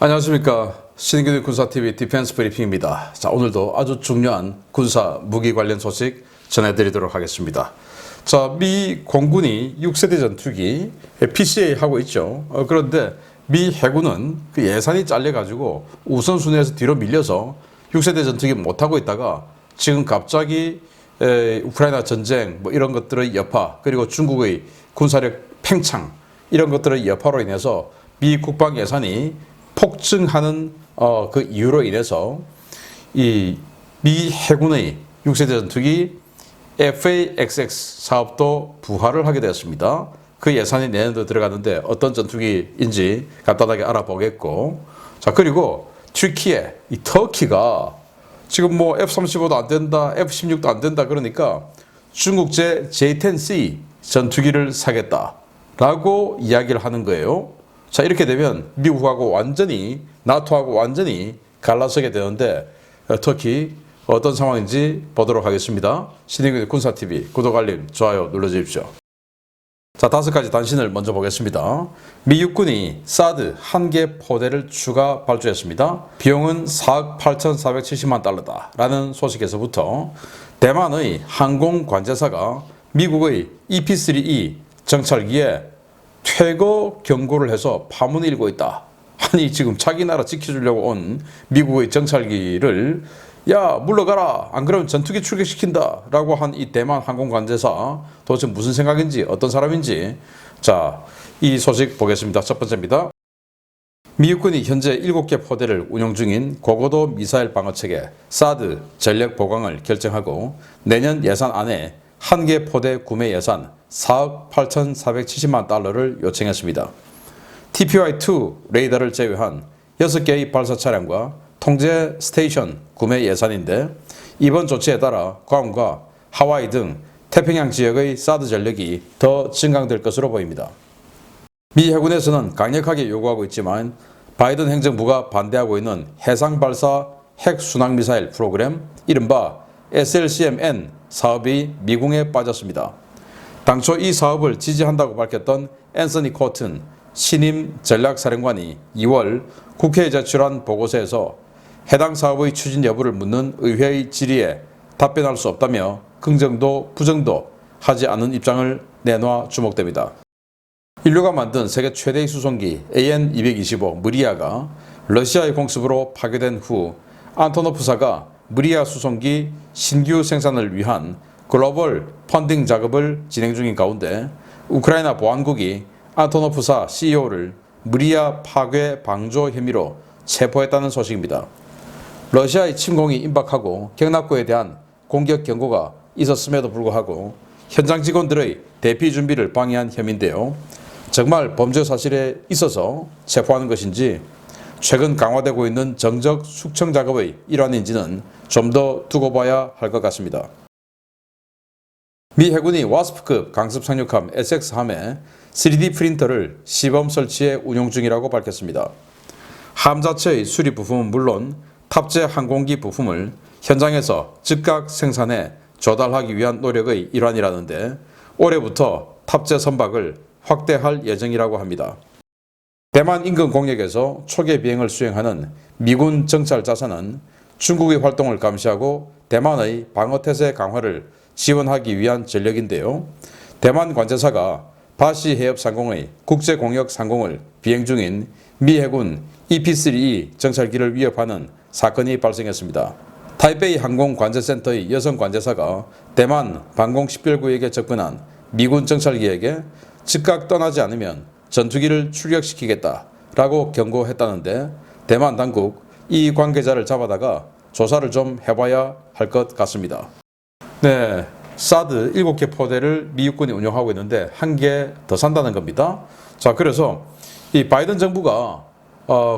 안녕하십니까. 신인규 군사TV 디펜스 브리핑입니다. 자, 오늘도 아주 중요한 군사 무기 관련 소식 전해드리도록 하겠습니다. 자, 미 공군이 6세대 전투기 PCA 하고 있죠. 그런데 미 해군은 그 예산이 잘려가지고 우선순위에서 뒤로 밀려서 6세대 전투기 못하고 있다가 지금 갑자기 우크라이나 전쟁 뭐 이런 것들의 여파, 그리고 중국의 군사력 팽창 이런 것들의 여파로 인해서 미 국방 예산이 폭증하는 그 이유로 인해서 이 미 해군의 6세대 전투기 FA-XX 사업도 부활을 하게 되었습니다. 그 예산이 내년도 들어가는데 어떤 전투기인지 간단하게 알아보겠고, 자, 그리고 튀르키예, 이 터키가 지금 뭐 F-35도 안 된다, F-16도 안 된다 그러니까 중국제 J-10C 전투기를 사겠다라고 이야기를 하는 거예요. 자, 이렇게 되면 미국하고 완전히, 나토하고 완전히 갈라서게 되는데 터키 어떤 상황인지 보도록 하겠습니다. 신인규 군사TV 구독, 알림, 좋아요 눌러주십시오. 자, 5가지 단신을 먼저 보겠습니다. 미 육군이 사드 1개 포대를 추가 발주했습니다. 비용은 4억 8,470만 달러다 라는 소식에서부터 대만의 항공관제사가 미국의 EP-3E 정찰기에 퇴거 경고를 해서 파문을 일고 있다. 아니, 지금 자기 나라 지켜주려고 온 미국의 정찰기를 야, 물러가라, 안 그러면 전투기 출격시킨다 라고 한 이 대만 항공관제사 도대체 무슨 생각인지, 어떤 사람인지, 자, 이 소식 보겠습니다. 첫 번째입니다. 미 육군이 현재 7개 포대를 운용 중인 고고도 미사일 방어체계 사드 전력 보강을 결정하고 내년 예산 안에 1개 포대 구매 예산 4억 8,470만 달러를 요청했습니다. TPY-2 레이더를 제외한 6개의 발사 차량과 통제 스테이션 구매 예산인데, 이번 조치에 따라 괌과 하와이 등 태평양 지역의 사드 전력이 더 증강될 것으로 보입니다. 미 해군에서는 강력하게 요구하고 있지만 바이든 행정부가 반대하고 있는 해상 발사 핵 순항 미사일 프로그램 이른바 SLCMN 사업이 미궁에 빠졌습니다. 당초 이 사업을 지지한다고 밝혔던 앤서니 코튼 신임 전략사령관이 2월 국회에 제출한 보고서에서 해당 사업의 추진 여부를 묻는 의회의 질의에 답변할 수 없다며 긍정도 부정도 하지 않은 입장을 내놔 주목됩니다. 인류가 만든 세계 최대의 수송기 AN-225 무리아가 러시아의 공습으로 파괴된 후 안토노프사가 무리아 수송기 신규 생산을 위한 글로벌 펀딩 작업을 진행 중인 가운데 우크라이나 보안국이 안토노프사 CEO를 무리아 파괴 방조 혐의로 체포했다는 소식입니다. 러시아의 침공이 임박하고 경납고에 대한 공격 경고가 있었음에도 불구하고 현장 직원들의 대피 준비를 방해한 혐의인데요. 정말 범죄 사실에 있어서 체포하는 것인지 최근 강화되고 있는 정적 숙청 작업의 일환인지는 좀 더 두고 봐야 할 것 같습니다. 미 해군이 와스프급 강습 상륙함 SX함에 3D 프린터를 시범 설치해 운용 중이라고 밝혔습니다. 함 자체의 수리 부품은 물론 탑재 항공기 부품을 현장에서 즉각 생산해 조달하기 위한 노력의 일환이라는데 올해부터 탑재 선박을 확대할 예정이라고 합니다. 대만 인근 공역에서 초계 비행을 수행하는 미군 정찰 자산은 중국의 활동을 감시하고 대만의 방어태세 강화를 지원하기 위한 전력인데요. 대만 관제사가 바시 해협 상공의 국제공역 상공을 비행 중인 미 해군 EP-3E 정찰기를 위협하는 사건이 발생했습니다. 타이베이 항공관제센터의 여성 관제사가 대만 방공 10별구에게 접근한 미군 정찰기에게 즉각 떠나지 않으면 전투기를 출격시키겠다라고 경고했다는데 대만 당국 이 관계자를 잡아다가 조사를 좀 해봐야 할 것 같습니다. 네, 사드 7개 포대를 미 육군이 운영하고 있는데 1개 더 산다는 겁니다. 자, 그래서 이 바이든 정부가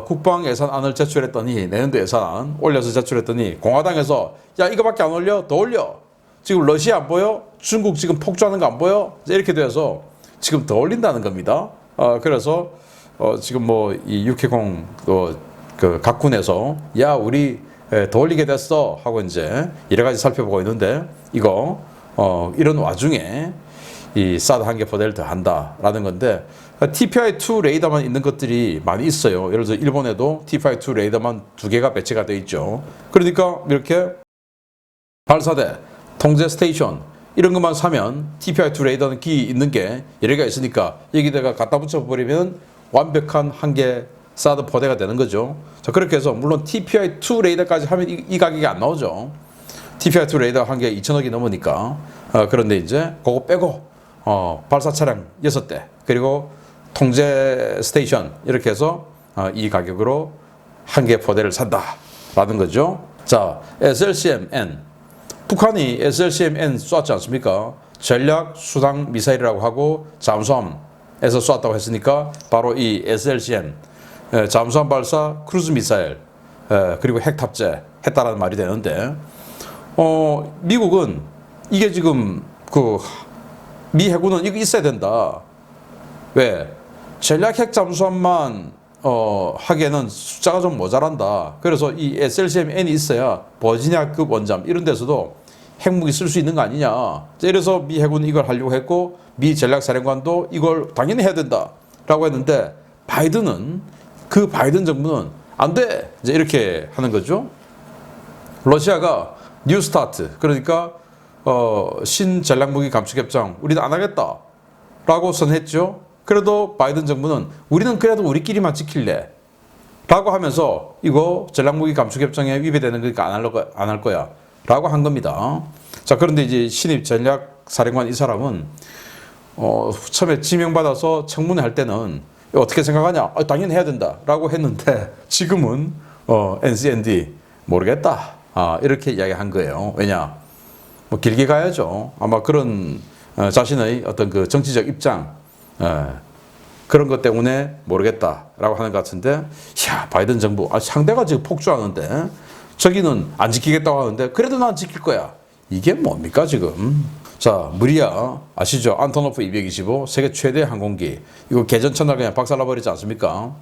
국방 예산안을 제출했더니, 내년도 예산안 올려서 제출했더니 공화당에서 야, 이거밖에 안 올려? 더 올려. 지금 러시아 안 보여? 중국 지금 폭주하는 거 안 보여? 이렇게 돼서 지금 더 올린다는 겁니다. 그래서 지금 뭐 이 육해공 그 각군에서 야, 우리 더 올리게 됐어 하고 이제 여러 가지 살펴보고 있는데, 이거 이런 와중에 이 사드 한계 포대를 더한다라는 건데 TPY-2 레이더만 있는 것들이 많이 있어요. 예를 들어 일본에도 TPY-2 레이더만 2개가 배치가 되어 있죠. 그러니까 이렇게 발사대, 통제 스테이션 이런 것만 사면 TPY-2 레이더는 기 있는 게 여러 개가 있으니까 여기다가 갖다 붙여버리면 완벽한 한계 사드 포대가 되는 거죠. 자, 그렇게 해서 물론 TPY-2 레이더까지 하면 이 가격이 안 나오죠. TPY-2 레이더 한 개가 2천억이 넘으니까. 그런데 이제 그거 빼고 발사 차량 6대 그리고 통제 스테이션 이렇게 해서 이 가격으로 한개 포대를 산다라는 거죠. 자, SLCM-N 북한이 SLCM-N 쐈지 않습니까? 전략 수당 미사일이라고 하고 잠수함에서 쐈다고 했으니까 바로 이 SLCM 잠수함 발사 크루즈 미사일 그리고 핵 탑재 했다라는 말이 되는데 미국은 이게 지금 미 해군은 이거 있어야 된다. 왜? 전략 핵 잠수함만 하기에는 숫자가 좀 모자란다. 그래서 이 SLCM-N이 있어야 버지니아급 원잠 이런 데서도 핵무기 쓸 수 있는 거 아니냐. 이래서 미 해군은 이걸 하려고 했고 미 전략사령관도 이걸 당연히 해야 된다라고 했는데 바이든 정부는 안 돼. 이제 이렇게 하는 거죠. 러시아가 뉴 스타트 그러니까 신전략무기 감축협정 우리는 안 하겠다라고 선했죠. 그래도 바이든 정부는 우리는 그래도 우리끼리만 지킬래 라고 하면서 이거 전략무기 감축협정에 위배되는 거니까 안 할 거야 라고 한 겁니다. 자, 그런데 이제 신입 전략사령관 이 사람은 처음에 지명받아서 청문회 할 때는 어떻게 생각하냐? 당연히 해야 된다 라고 했는데 지금은 NCND 모르겠다 이렇게 이야기한 거예요. 왜냐? 뭐 길게 가야죠. 아마 그런 자신의 어떤 그 정치적 입장 그런 것 때문에 모르겠다라고 하는 것 같은데, 야, 바이든 정부 상대가 지금 폭주하는데 저기는 안 지키겠다고 하는데 그래도 난 지킬 거야. 이게 뭡니까 지금? 자, 무리야 아시죠? 안토노프 225 세계 최대 항공기 이거 개전 첫날 그냥 박살나버리지 않습니까?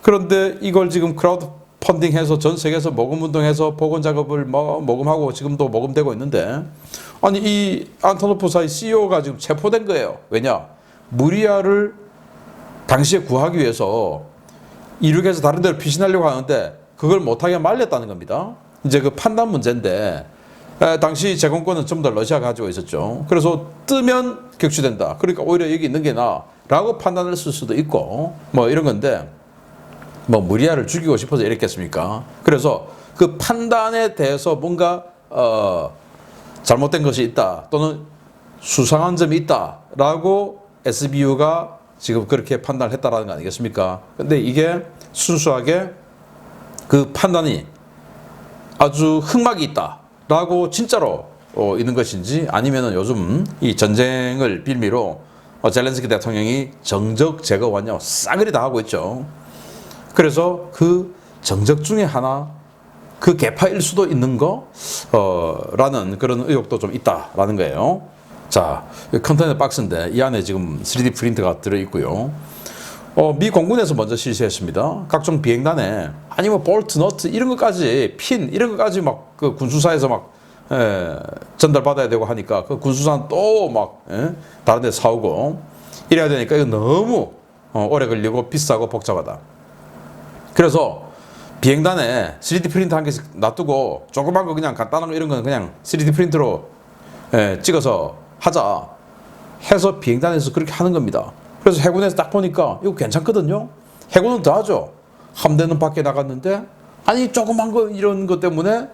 그런데 이걸 지금 크라우드 펀딩해서 전 세계에서 모금운동해서 복원 작업을 모금하고 지금도 모금되고 있는데 아니 이 안토노프사의 CEO가 지금 체포된 거예요. 왜냐? 무리아를 당시에 구하기 위해서 이륙해서 다른 데로 피신하려고 하는데 그걸 못하게 말렸다는 겁니다. 이제 그 판단 문제인데 당시 제공권은 전부 다 러시아가 가지고 있었죠. 그래서 뜨면 격추된다. 그러니까 오히려 여기 있는 게 나라고 판단을 쓸 수도 있고 뭐 이런 건데 뭐 무리아를 죽이고 싶어서 이랬겠습니까? 그래서 그 판단에 대해서 뭔가 잘못된 것이 있다 또는 수상한 점이 있다라고 SBU가 지금 그렇게 판단을 했다라는 거 아니겠습니까? 근데 이게 순수하게 그 판단이 아주 흑막이 있다라고 진짜로 있는 것인지 아니면은 요즘 이 전쟁을 빌미로 젤렌스키 대통령이 정적 제거 완료 싸그리 다 하고 있죠. 그래서 그 정적 중에 하나 그 개파일 수도 있는 라는 그런 의혹도 좀 있다라는 거예요. 자, 컨테이너 박스인데 이 안에 지금 3D 프린터가 들어있고요. 미 공군에서 먼저 실시했습니다. 각종 비행단에 아니면 볼트, 너트 이런 것까지 핀 이런 것까지 막 그 군수사에서 막 전달받아야 되고 하니까 그 군수사는 또 막 다른 데 사오고 이래야 되니까 이거 너무 오래 걸리고 비싸고 복잡하다. 그래서 비행단에 3D 프린터 한 개씩 놔두고 조그만 거 그냥 간단한 거 이런 거는 그냥 3D 프린터로 찍어서 하자 해서 비행단에서 그렇게 하는 겁니다. 그래서 해군에서 딱 보니까 이거 괜찮거든요. 해군은 더 하죠. 함대는 밖에 나갔는데 아니 조그만 거 이런 것 때문에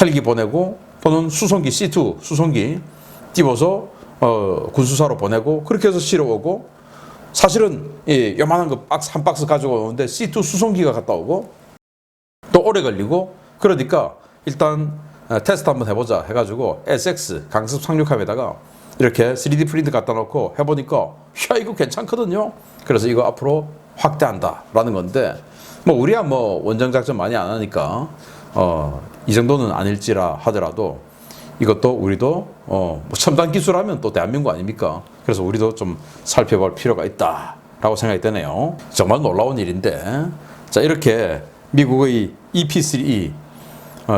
헬기 보내고 또는 수송기 C2 수송기 띄워서 군수사로 보내고 그렇게 해서 실어 오고 사실은 요만한 거 한 박스 가지고 오는데 C2 수송기가 갔다 오고 또 오래 걸리고 그러니까 일단 테스트 한번 해보자 해가지고 SX 강습 상륙함에다가 이렇게 3D 프린트 갖다 놓고 해보니까 야 이거 괜찮거든요. 그래서 이거 앞으로 확대한다라는 건데 뭐 우리야 뭐 원정 작전 많이 안 하니까 이 정도는 아닐지라 하더라도 이것도 우리도 뭐 첨단 기술하면 또 대한민국 아닙니까? 그래서 우리도 좀 살펴볼 필요가 있다라고 생각이 드네요. 정말 놀라운 일인데 자 이렇게 미국의 EP-3E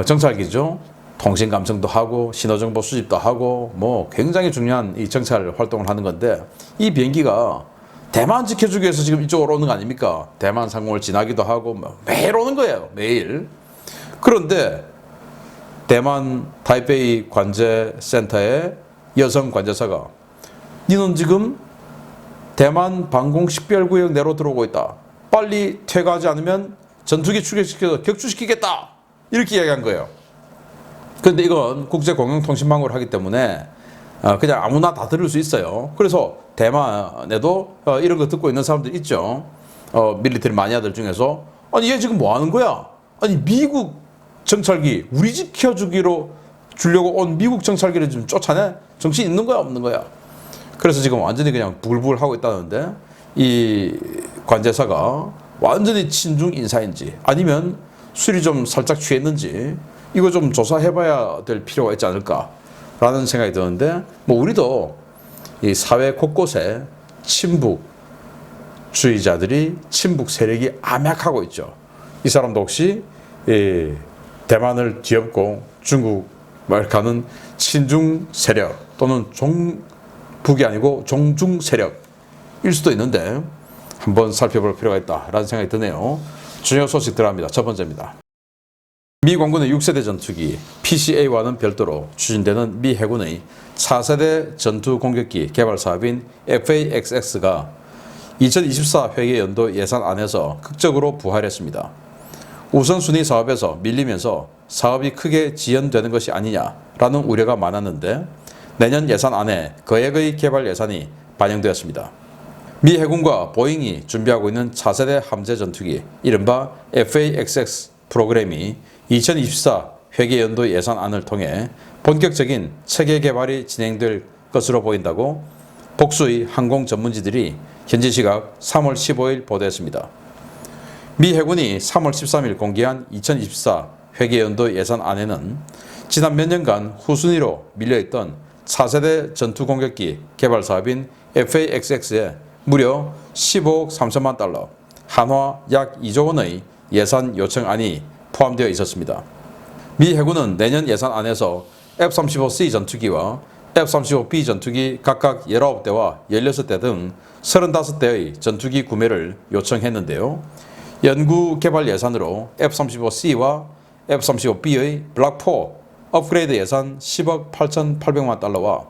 정찰기죠. 통신 감청도 하고 신호정보 수집도 하고 뭐 굉장히 중요한 이 정찰 활동을 하는 건데, 이 비행기가 대만 지켜주기 위해서 지금 이쪽으로 오는 거 아닙니까? 대만 상공을 지나기도 하고 뭐 매일 오는 거예요. 매일. 그런데 대만 타이베이 관제센터의 여성 관제사가 니는 지금 대만 방공 식별구역 내로 들어오고 있다. 빨리 퇴거하지 않으면 전투기 출격시켜서 격추시키겠다. 이렇게 이야기한 거예요. 그런데 이건 국제공영통신망으로 하기 때문에 그냥 아무나 다 들을 수 있어요. 그래서 대만에도 이런 거 듣고 있는 사람들 있죠. 밀리터리 마니아들 중에서 아니 얘 지금 뭐 하는 거야? 아니 미국 정찰기 우리 지켜주기로 주려고 온 미국 정찰기를 지금 쫓아내? 정신 있는 거야 없는 거야? 그래서 지금 완전히 그냥 부글부글 하고 있다는데, 이 관제사가 완전히 친중 인사인지 아니면 술이 좀 살짝 취했는지 이거 좀 조사해봐야 될 필요가 있지 않을까라는 생각이 드는데, 뭐 우리도 이 사회 곳곳에 친북주의자들이, 친북 세력이 암약하고 있죠. 이 사람도 혹시 대만을 뒤엎고 중국을 가는 친중 세력 또는 북이 아니고 종중 세력일 수도 있는데 한번 살펴볼 필요가 있다라는 생각이 드네요. 중요 소식 들어갑니다. 첫 번째입니다. 미 공군의 6세대 전투기 PCA와는 별도로 추진되는 미 해군의 4세대 전투 공격기 개발 사업인 FA-XX가 2024 회계연도 예산안에서 극적으로 부활했습니다. 우선순위 사업에서 밀리면서 사업이 크게 지연되는 것이 아니냐라는 우려가 많았는데, 내년 예산안에 거액의 개발 예산이 반영되었습니다. 미 해군과 보잉이 준비하고 있는 차세대 함재 전투기 이른바 FA-XX 프로그램이 2024 회계연도 예산안을 통해 본격적인 체계 개발이 진행될 것으로 보인다고 복수의 항공 전문지들이 현지 시각 3월 15일 보도했습니다. 미 해군이 3월 13일 공개한 2024 회계연도 예산안에는 지난 몇 년간 후순위로 밀려있던 차세대 전투공격기 개발 사업인 FA-XX에 무려 15억 3천만 달러, 한화 약 2조 원의 예산 요청안이 포함되어 있었습니다. 미 해군은 내년 예산안에서 F-35C 전투기와 F-35B 전투기 각각 19대와 16대 등 35대의 전투기 구매를 요청했는데요. 연구 개발 예산으로 F-35C와 F-35B의 블록 4 업그레이드 예산 10억 8,800만 달러와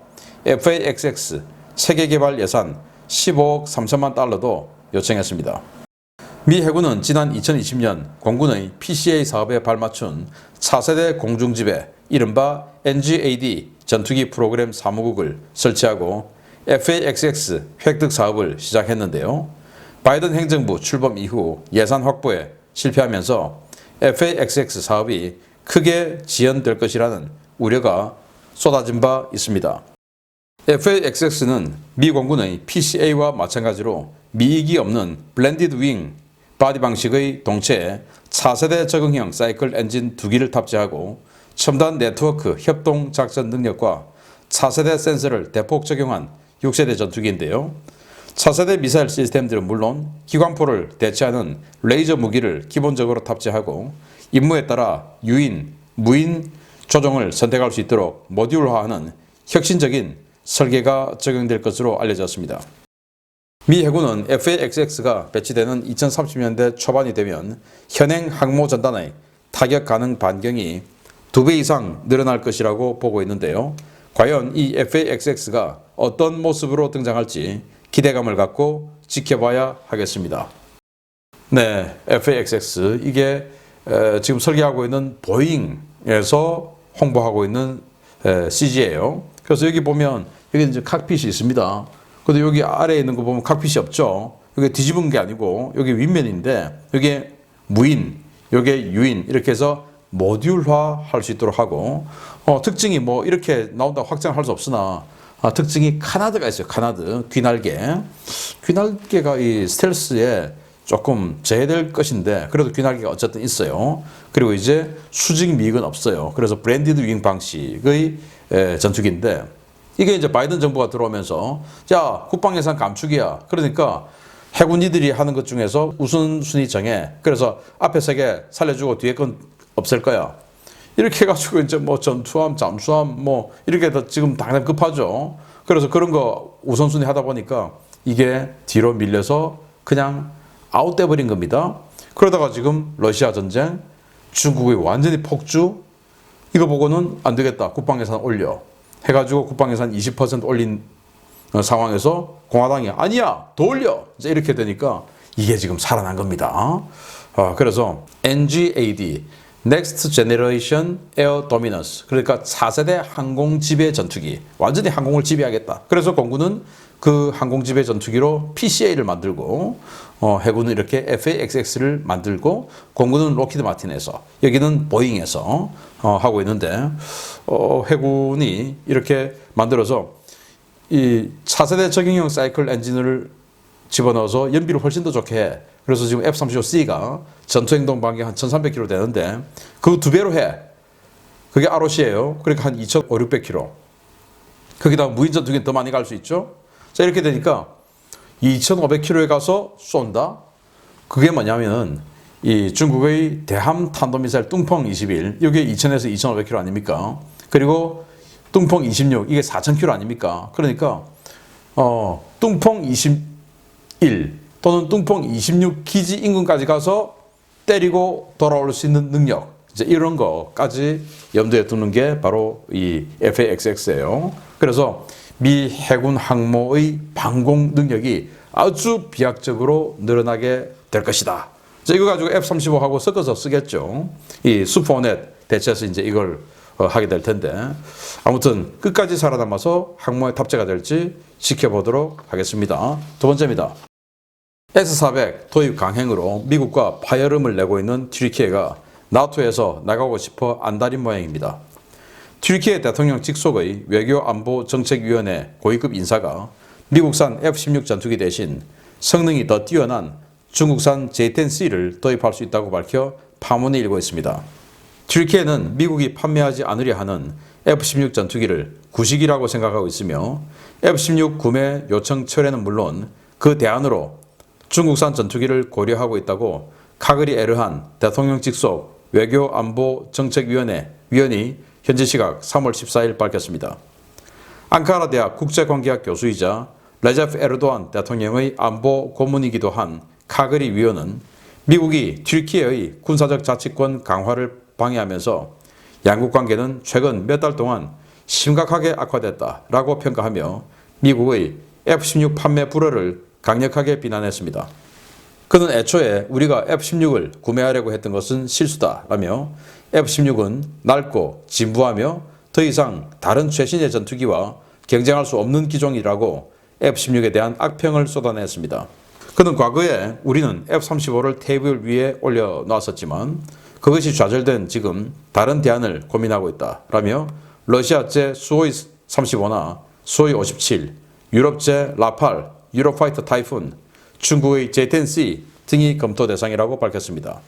FA-XX 체계 개발 예산 15억 3천만 달러도 요청했습니다. 미 해군은 지난 2020년 공군의 PCA 사업에 발맞춘 차세대 공중지배 이른바 NGAD 전투기 프로그램 사무국을 설치하고 FA-XX 획득 사업을 시작했는데요. 바이든 행정부 출범 이후 예산 확보에 실패하면서 FA-XX 사업이 크게 지연될 것이라는 우려가 쏟아진 바 있습니다. FA-XX는 미 공군의 PCA와 마찬가지로 미익이 없는 블렌디드 윙 바디 방식의 동체에 차세대 적응형 사이클 엔진 2기를 탑재하고 첨단 네트워크 협동 작전 능력과 차세대 센서를 대폭 적용한 6세대 전투기인데요. 차세대 미사일 시스템들은 물론 기관포를 대체하는 레이저 무기를 기본적으로 탑재하고 임무에 따라 유인, 무인 조종을 선택할 수 있도록 모듈화하는 혁신적인 설계가 적용될 것으로 알려졌습니다. 미 해군은 FA-XX가 배치되는 2030년대 초반이 되면 현행 항모 전단의 타격 가능 반경이 2배 이상 늘어날 것이라고 보고 있는데요. 과연 이 FA-XX가 어떤 모습으로 등장할지 기대감을 갖고 지켜봐야 하겠습니다. 네, FA-XX 이게 지금 설계하고 있는 보잉에서 홍보하고 있는 CG예요. 그래서 여기 보면 여기 이제 칵핏이 있습니다. 근데 여기 아래에 있는 거 보면 칵핏이 없죠. 여기 뒤집은 게 아니고 여기 윗면인데 여기에 무인, 여기에 유인 이렇게 해서 모듈화 할 수 있도록 하고 특징이 뭐 이렇게 나온다고 확장할 수 없으나 특징이 카나드가 있어요. 카나드, 귀날개가 이 스텔스에 조금 제외될 것인데 그래도 귀날개가 어쨌든 있어요. 그리고 이제 수직 미익은 없어요. 그래서 브랜디드 윙 방식의 전투기인데 이게 이제 바이든 정부가 들어오면서 자 국방 예산 감축이야. 그러니까 해군이들이 하는 것 중에서 우선순위 정해. 그래서 앞에 3개 살려주고 뒤에 건 없앨 거야. 이렇게 해가지고 이제 뭐 전투함, 잠수함 뭐 이렇게 다 지금 당장 급하죠. 그래서 그런 거 우선순위 하다 보니까 이게 뒤로 밀려서 그냥 아웃돼 버린 겁니다. 그러다가 지금 러시아 전쟁, 중국이 완전히 폭주, 이거 보고는 안 되겠다. 국방 예산 올려. 해가지고 국방 예산 20% 올린 상황에서 공화당이 아니야, 더 올려. 이제 이렇게 되니까 이게 지금 살아난 겁니다. 그래서 NGAD, Next Generation Air Dominance. 그러니까 4세대 항공 지배 전투기. 완전히 항공을 지배하겠다. 그래서 공군은 그 항공 지배 전투기로 PCA를 만들고 해군은 이렇게 FA-XX를 만들고 공군은 록히드 마틴에서 여기는 보잉에서 하고 있는데 해군이 이렇게 만들어서 이 4세대 적용형 사이클 엔진을 집어넣어서 연비를 훨씬 더 좋게 해. 그래서 지금 F-35C가 전투행동 반경이 한 1300km 되는데 그 2배로 해. 그게 ROC예요. 그러니까 한 2500-600km. 거기다 무인 전투기는 더 많이 갈 수 있죠. 자, 이렇게 되니까 2500km에 가서 쏜다. 그게 뭐냐면은 이 중국의 대함 탄도미사일 뚱펑 21, 이게 2000에서 2500km 아닙니까? 그리고 뚱펑 26, 이게 4000km 아닙니까? 그러니까 뚱펑 21 또는 뚱펑 26 기지 인근까지 가서 때리고 돌아올 수 있는 능력, 이제 이런 거까지 염두에 두는 게 바로 이 FA-XX예요. 그래서 미 해군 항모의 방공 능력이 아주 비약적으로 늘어나게 될 것이다. 자, 이거 가지고 F-35하고 섞어서 쓰겠죠. 이 슈퍼넷 대체해서 이제 이걸 하게 될 텐데, 아무튼 끝까지 살아남아서 항모에 탑재가 될지 지켜보도록 하겠습니다. 두 번째입니다. S-400 도입 강행으로 미국과 파열음을 내고 있는 튀르키예가 나토에서 나가고 싶어 안달인 모양입니다. 튀르키예 대통령 직속의 외교안보정책위원회 고위급 인사가 미국산 F-16 전투기 대신 성능이 더 뛰어난 중국산 J-10C를 도입할 수 있다고 밝혀 파문이 일고 있습니다. 튀르키예는 미국이 판매하지 않으려 하는 F-16 전투기를 구식이라고 생각하고 있으며 F-16 구매 요청 철회는 물론 그 대안으로 중국산 전투기를 고려하고 있다고 카그리 에르한 대통령 직속 외교안보정책위원회 위원이 현지 시각 3월 14일 밝혔습니다. 앙카라 대학 국제관계학 교수이자 레제프 에르도안 대통령의 안보 고문이기도 한 카그리 위원은 미국이 튀르키예의 군사적 자치권 강화를 방해하면서 양국 관계는 최근 몇 달 동안 심각하게 악화됐다라고 평가하며 미국의 F-16 판매 불허를 강력하게 비난했습니다. 그는 애초에 우리가 F-16을 구매하려고 했던 것은 실수다라며 F-16은 낡고 진부하며 더 이상 다른 최신의 전투기와 경쟁할 수 없는 기종이라고 F-16에 대한 악평을 쏟아냈습니다. 그는 과거에 우리는 F-35를 테이블 위에 올려놨었지만 그것이 좌절된 지금 다른 대안을 고민하고 있다라며 러시아제 수호이 35나 수호이 57, 유럽제 라팔, 유로파이터 타이푼, 중국의 J-10C 등이 검토 대상이라고 밝혔습니다.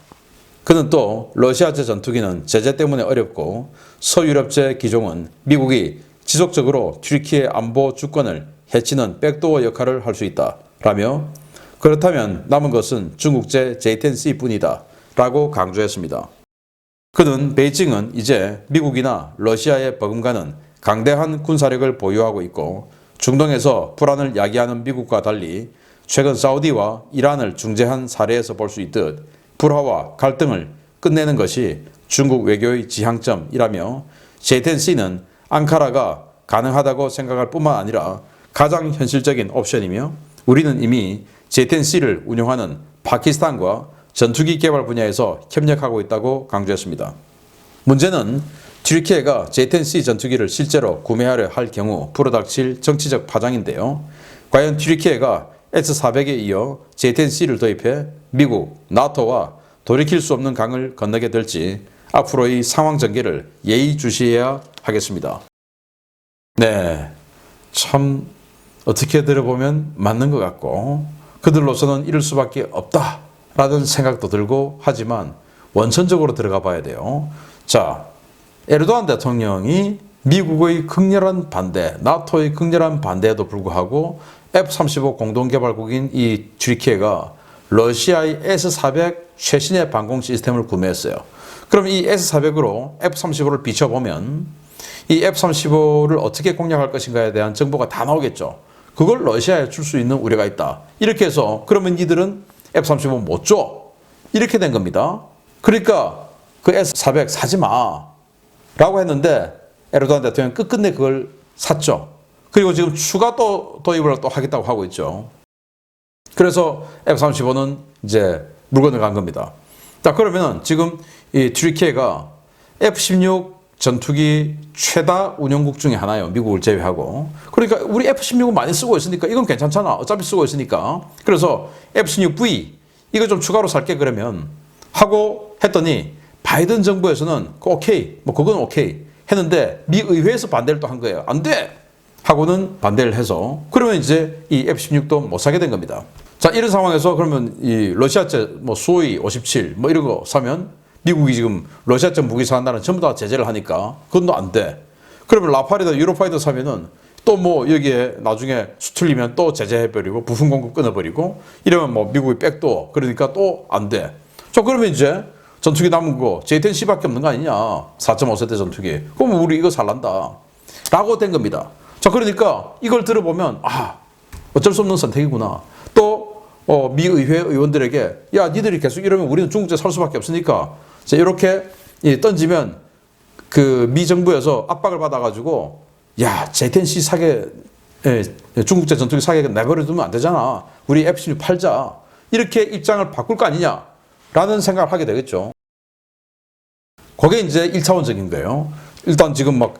그는 또 러시아제 전투기는 제재 때문에 어렵고 서유럽제 기종은 미국이 지속적으로 튀르키예 안보 주권을 해치는 백도어 역할을 할 수 있다라며 그렇다면 남은 것은 중국제 J-10C 뿐이다 라고 강조했습니다. 그는 베이징은 이제 미국이나 러시아에 버금가는 강대한 군사력을 보유하고 있고 중동에서 불안을 야기하는 미국과 달리 최근 사우디와 이란을 중재한 사례에서 볼 수 있듯 불화와 갈등을 끝내는 것이 중국 외교의 지향점이라며 J-10C는 앙카라가 가능하다고 생각할 뿐만 아니라 가장 현실적인 옵션이며 우리는 이미 J-10C를 운용하는 파키스탄과 전투기 개발 분야에서 협력하고 있다고 강조했습니다. 문제는 튀르키예가 J-10C 전투기를 실제로 구매하려 할 경우 불어닥칠 정치적 파장인데요. 과연 튀르키예가 S-400에 이어 J-10C를 도입해 미국, 나토와 돌이킬 수 없는 강을 건너게 될지 앞으로의 상황 전개를 예의주시해야 하겠습니다. 네, 참 어떻게 들어보면 맞는 것 같고 그들로서는 이럴 수밖에 없다라는 생각도 들고 하지만 원천적으로 들어가 봐야 돼요. 자, 에르도안 대통령이 미국의 극렬한 반대, 나토의 극렬한 반대에도 불구하고 F-35 공동개발국인 이 튀르키예가 러시아의 S-400 최신의 방공 시스템을 구매했어요. 그럼 이 S-400으로 F-35를 비춰보면 이 F-35를 어떻게 공략할 것인가에 대한 정보가 다 나오겠죠. 그걸 러시아에 줄 수 있는 우려가 있다. 이렇게 해서 그러면 니들은 F-35 못 줘. 이렇게 된 겁니다. 그러니까 그 S-400 사지 마. 라고 했는데 에르도안 대통령 끝끝내 그걸 샀죠. 그리고 지금 추가 또 도입을 또 하겠다고 하고 있죠. 그래서 F-35는 이제 물건을 간 겁니다. 자, 그러면 지금 이 튀르키예가 F-16 전투기 최다 운용국 중에 하나예요. 미국을 제외하고. 그러니까 우리 F-16은 많이 쓰고 있으니까 이건 괜찮잖아. 어차피 쓰고 있으니까. 그래서 F-16V 이거 좀 추가로 살게 그러면 하고 했더니 바이든 정부에서는 오케이, 뭐 그건 오케이 했는데 미 의회에서 반대를 또 한 거예요. 안 돼! 하고는 반대를 해서 그러면 이제 이 F-16도 못 사게 된 겁니다. 자, 이런 상황에서 그러면 이 러시아제 뭐 수호이 57 뭐 이런 거 사면 미국이 지금 러시아제 무기 사한다는 전부 다 제재를 하니까 그건 또 안 돼. 그러면 라파이더, 유로파이더 사면은 또 뭐 여기에 나중에 수틀리면 또 제재해버리고 부품 공급 끊어버리고 이러면 뭐 미국이 백도 그러니까 또 안 돼. 자, 그러면 이제 전투기 남은 거 J-10C밖에 없는 거 아니냐. 4.5세대 전투기. 그럼 우리 이거 살란다. 라고 된 겁니다. 자, 그러니까 이걸 들어보면 아, 어쩔 수 없는 선택이구나. 또 미 의회 의원들에게 야, 니들이 계속 이러면 우리는 중국제 살 수밖에 없으니까 자, 이렇게 던지면 그 미 정부에서 압박을 받아가지고 야, J-10C 사게 중국제 전투기 사게 내버려 두면 안 되잖아. 우리 F-16 팔자. 이렇게 입장을 바꿀 거 아니냐. 라는 생각을 하게 되겠죠. 그게 이제 1차원적인 거예요. 일단 지금 막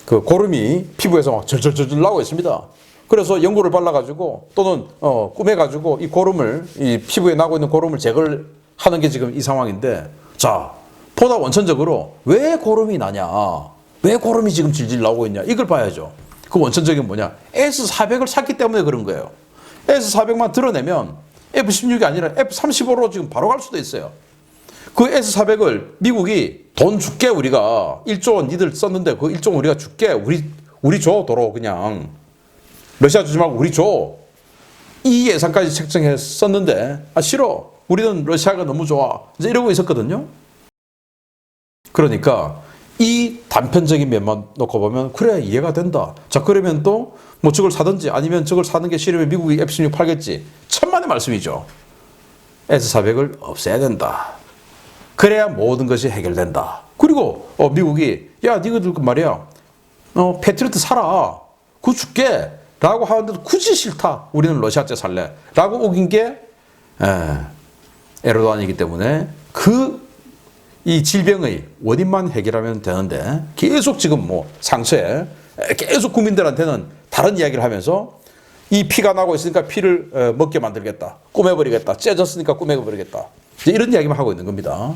그 고름이 피부에서 막 절절절절 나오고 있습니다. 그래서 연고를 발라가지고 또는 꾸며가지고 이 고름을 이 피부에 나고 있는 고름을 제거를 하는 게 지금 이 상황인데 자, 보다 원천적으로 왜 고름이 나냐, 왜 고름이 지금 질질 나오고 있냐 이걸 봐야죠. 그 원천적인 뭐냐, S-400을 샀기 때문에 그런 거예요. S-400만 드러내면 F-16이 아니라 F-35로 지금 바로 갈 수도 있어요. 그 S-400을 미국이 돈 줄게 우리가 1조 원 니들 썼는데 그 1조 원 우리가 줄게 우리 줘 도로 그냥 러시아 주지 말고 우리 줘 이 예산까지 책정했었는데 아 싫어 우리는 러시아가 너무 좋아 이제 이러고 있었거든요. 그러니까 이 단편적인 면만 놓고 보면 그래 이해가 된다. 자, 그러면 또 뭐 저걸 사든지 아니면 저걸 사는 게 싫으면 미국이 F-16 팔겠지. 천만의 말씀이죠. S-400을 없애야 된다. 그래야 모든 것이 해결된다. 그리고 미국이 야 니들 말이야 패트리어트 사라. 그거 줄게. 라고 하는데도 굳이 싫다. 우리는 러시아제 살래. 라고 우긴 게 에르도안이기 때문에 이 질병의 원인만 해결하면 되는데 계속 지금 뭐 상처에 계속 국민들한테는 다른 이야기를 하면서 이 피가 나고 있으니까 피를 먹게 만들겠다. 꾸며버리겠다. 째졌으니까 꾸며버리겠다. 이런 이야기만 하고 있는 겁니다.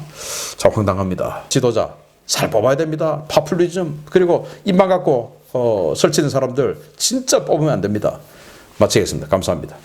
자, 황당합니다. 지도자 잘 뽑아야 됩니다. 파퓰리즘 그리고 입만 갖고 설치는 사람들 진짜 뽑으면 안 됩니다. 마치겠습니다. 감사합니다.